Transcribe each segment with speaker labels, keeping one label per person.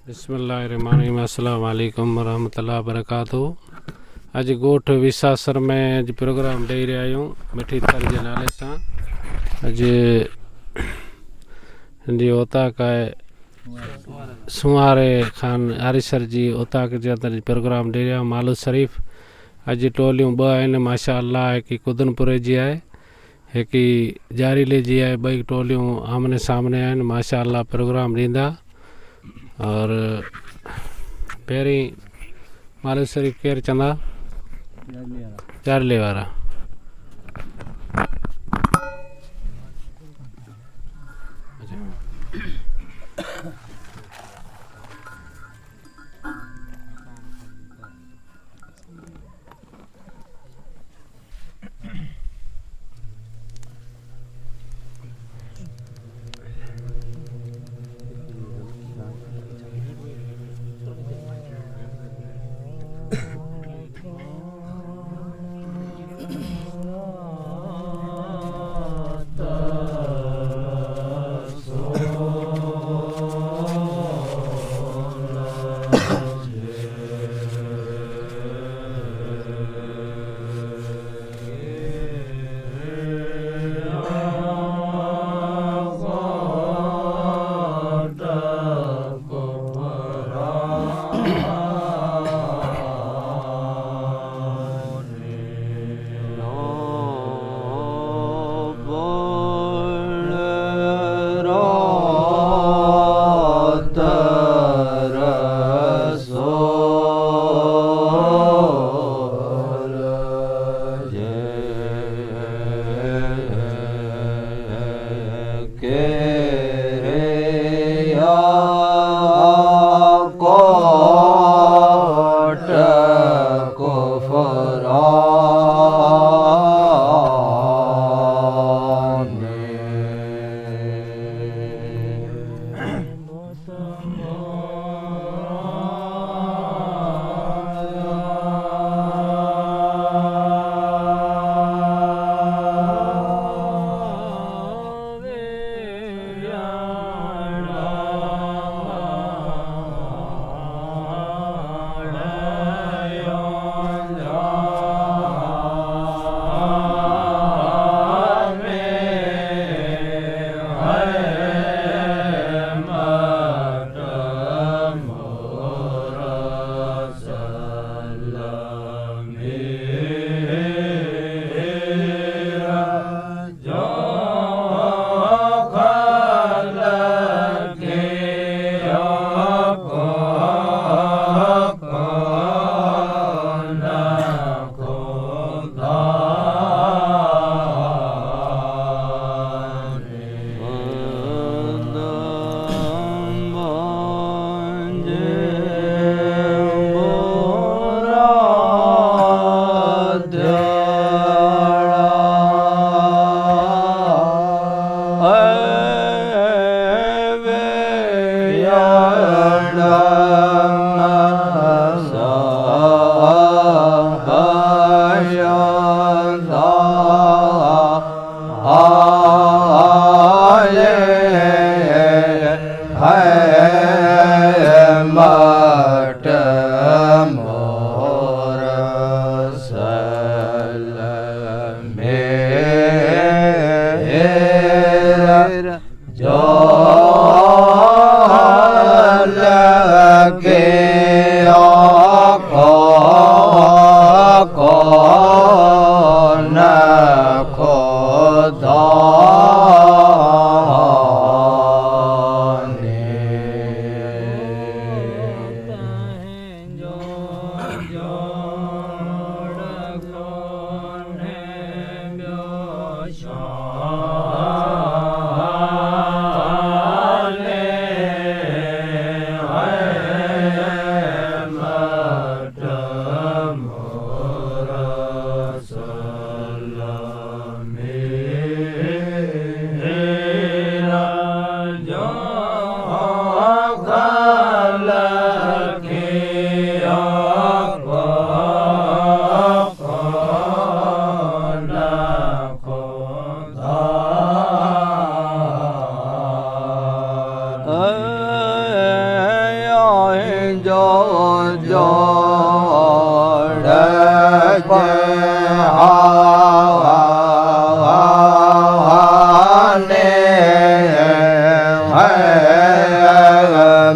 Speaker 1: बिस्मिल्लाहिर्रहमानिर्रहीम। अस्सलाम वालेकुम वरहमतुल्लाहि वबरकातुहू। अज गोठ विसासर में अज प्रोग्राम ॾेई रहिया आहियूं मिठी थर जे नाले सां। अज जी ओताक आहे सुवारे खान आरिसर जी ओताक जे अंदर प्रोग्राम ॾेई रहिया आहियूं। मालू शरीफ़ अज टोलियूं ॿ आहिनि माशा अल्लाह। हिकु कुदनपुरे जी आहे, हिकु जारीले जी आहे। ॿई टोलियूं आमने सामने आहिनि माशा अल्लाह प्रोग्राम ॾींदा। और पहिरीं मालू शरीफ़ केरु चवंदा? जारले वारा।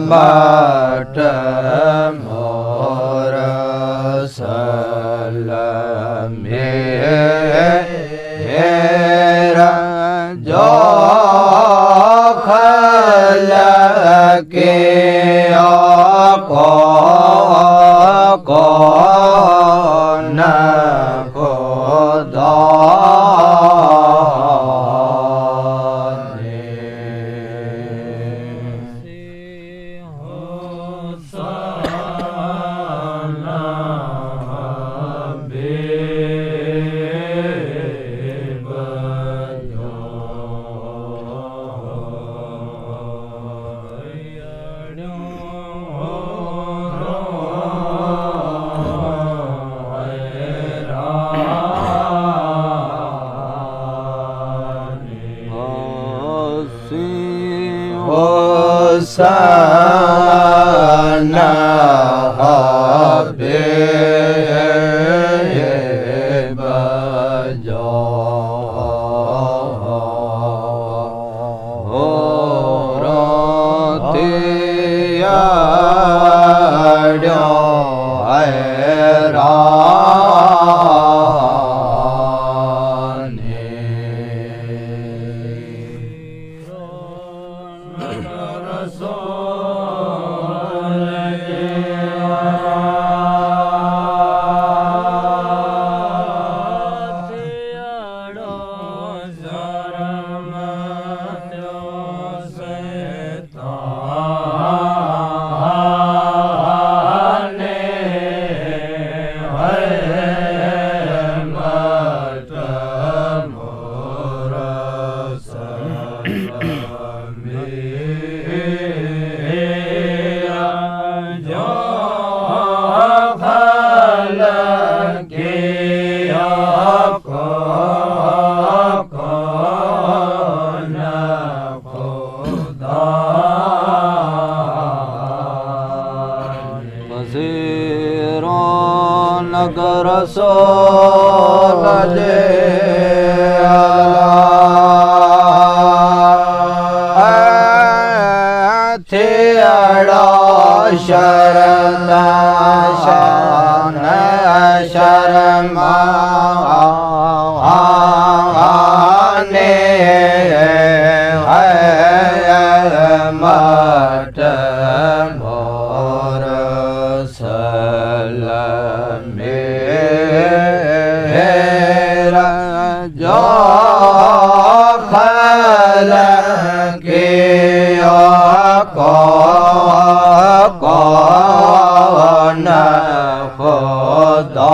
Speaker 2: मट मोर सलमेरा जो खल के कौन खुदा sana habe bajo rotiya do era Nagar सो लजे थे अड़ा शरणा शान शर्मा ने मट मोर सलमेरा जो खल के कौन खुदा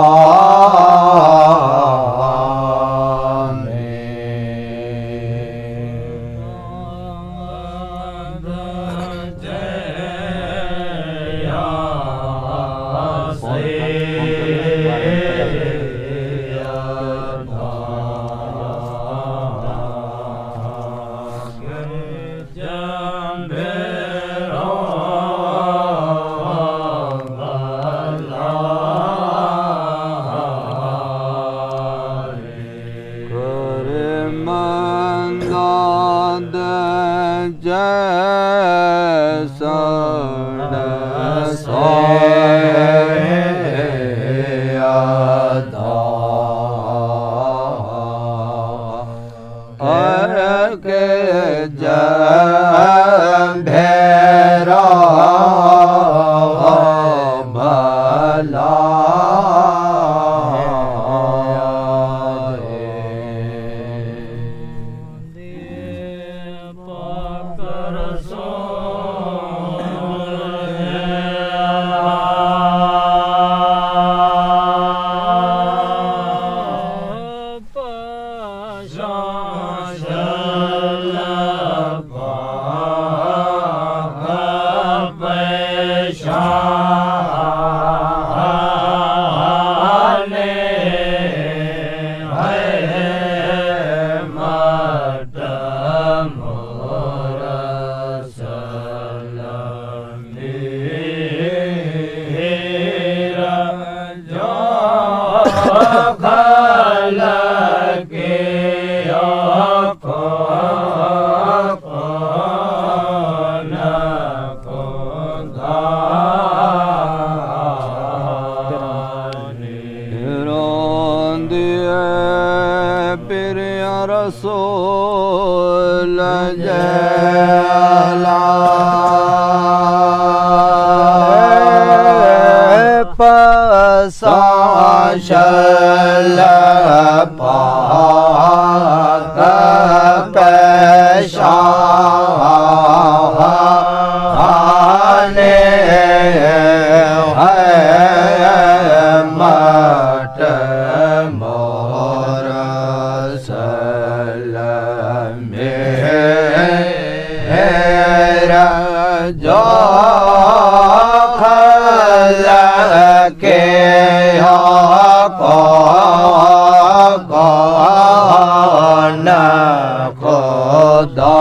Speaker 2: शल पाक पेशाने मट मोर सल मेरा जो खल के कौन खुदा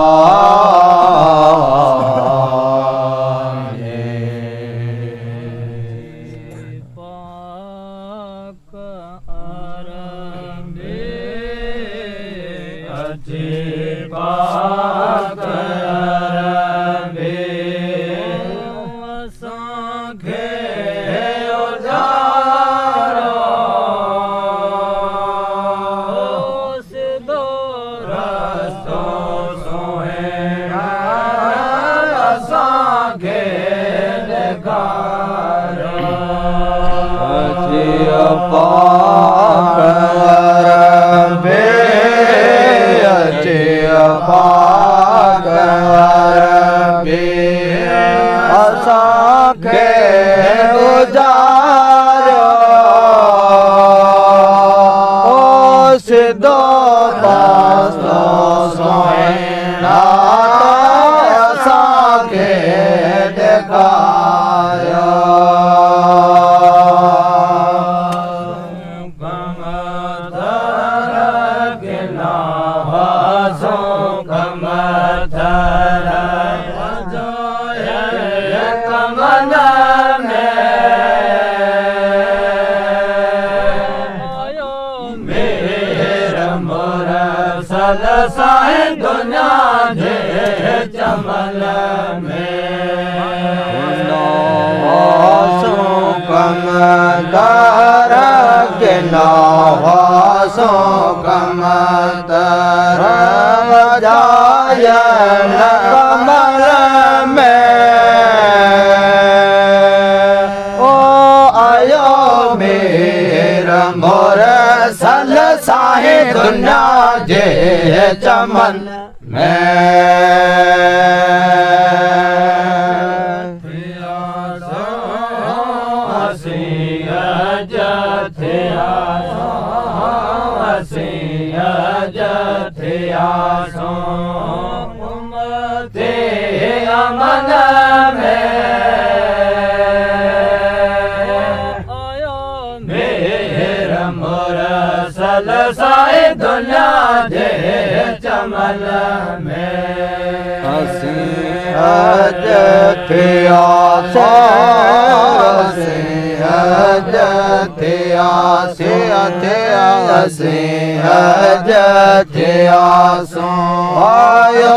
Speaker 2: चमन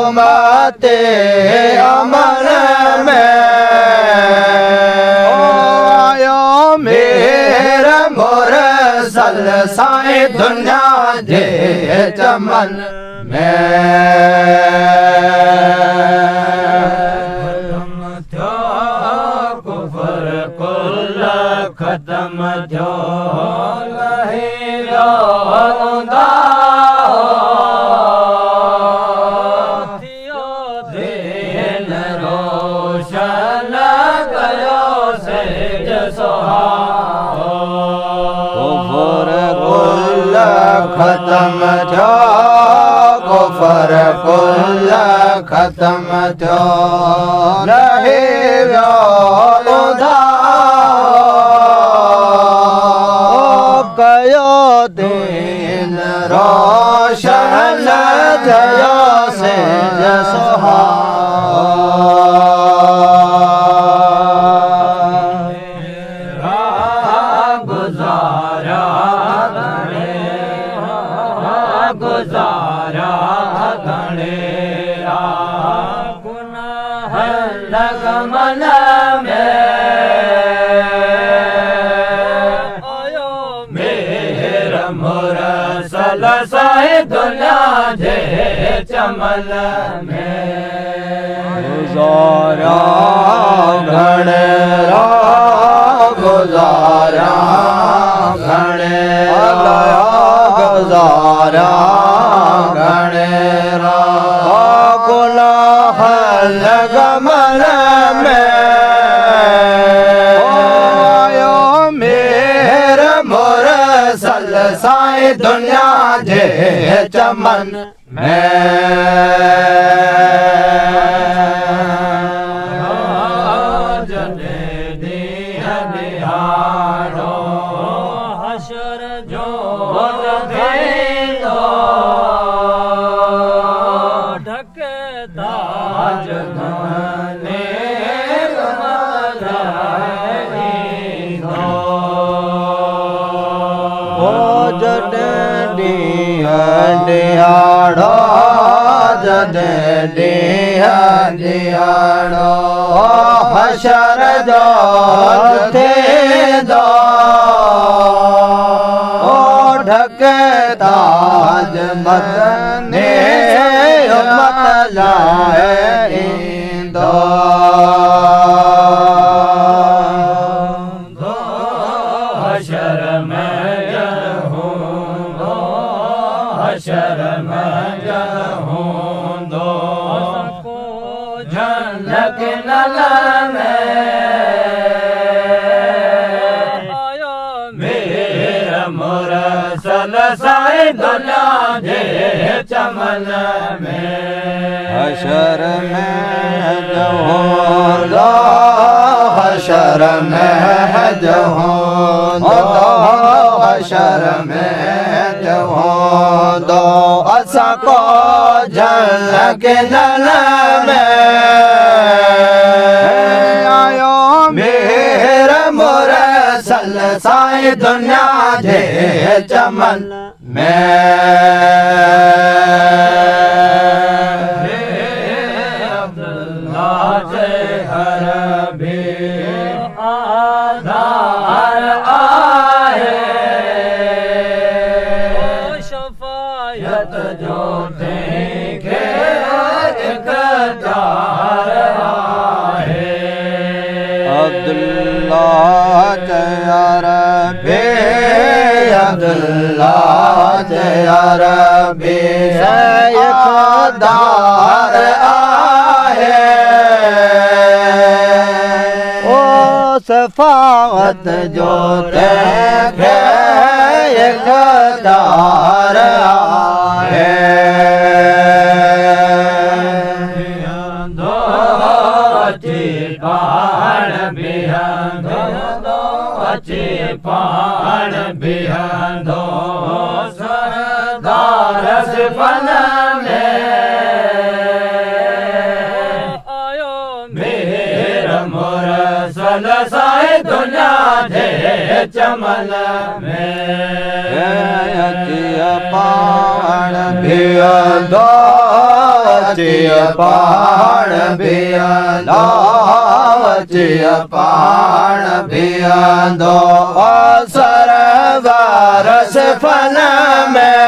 Speaker 2: मते अमन में आयो मेरा मोर सल साए दुनिया जे चमन खत्म जो खत्म थो कुफर कुल खत्म थो रहे वियो कयो दिन रोशन थियो सिंज चमन में गुजारा घण गुजारा चमन में दिहाड़ो जॾहिं ॾींहुं दिहाड़ो हशर जो थींदो ढके ताज मदने उम्मत लाइ ईंदो शर्म हूंदो झलक नलन मेर मुरसल साईं दुनिया जे चमन में हशर में जो हूंदो हशर में जो हूंदो हशर में जो हूंदो असां को झलक नल में आयो मेर मुरसल साईं दुनिया जे चमन में अब्दुल्लाह जे हर भी आधार आहे शफ़ायत जो तंहिंखे इक़्तिदार आहे अब्दुल्लाह जे हर भी अब्दुल्लाह जे हर भी इक़्तिदार आहे ओ शफ़ाअत जो तंहिंखे इक़्तिदार आहे अची पाण बीहंदो अची पाण बीहंदो सरदार सिफ़न में आयो मेर मुरसल साईं दुनिया जे चमन में अची पाण बीहंदो अची पाण बीहंदो अची पाण बीहंदो सरदार सिफ़न में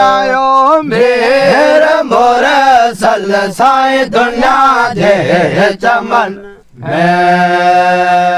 Speaker 2: आयो मेर मुरसल साईं दुनिया जे चमन में